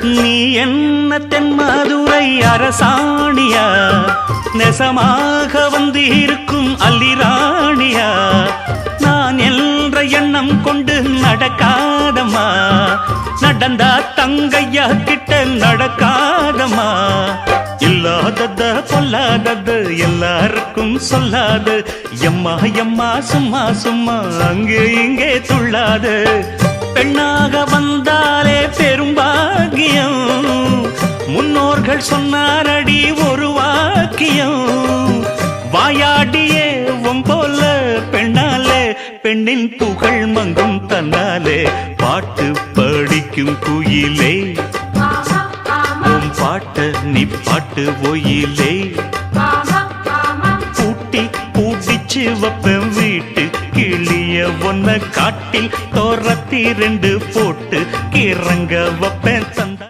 நீ என்ன தென்மதுரை அரசாணியா, நெசமாக வந்து இருக்கும் அல்லிராணியா, நான் என்ற எண்ணம் கொண்டு நடக்காதம்மா, நடந்தா தங்கையா கிட்ட நடக்காதம்மா. இல்லாதத பொல்லாதது எல்லாருக்கும் சொல்லாது, எம்மா எம்மா சும்மா சும்மா அங்கே இங்கே துள்ளாது. பெண்ணாக வந்தாலே பெரும்பாகியம், முன்னோர்கள் சொன்னாரடி ஒரு வாக்கியம். வாயாடியே போல பெண்ணாலே பெண்ணின் புகழ் மங்கும் தன்னாலே. பாட்டு படிக்கும் குயிலே உன் பாட்ட நீ பாட்டு ஒயிலே. பூட்டி பூட்டிச்சு வப்பேன் வீட்டு கிளிய ஒன்ன காட்டில் தோரத்தி 2 போட்டு கிறங்க வப்பேன் தந்த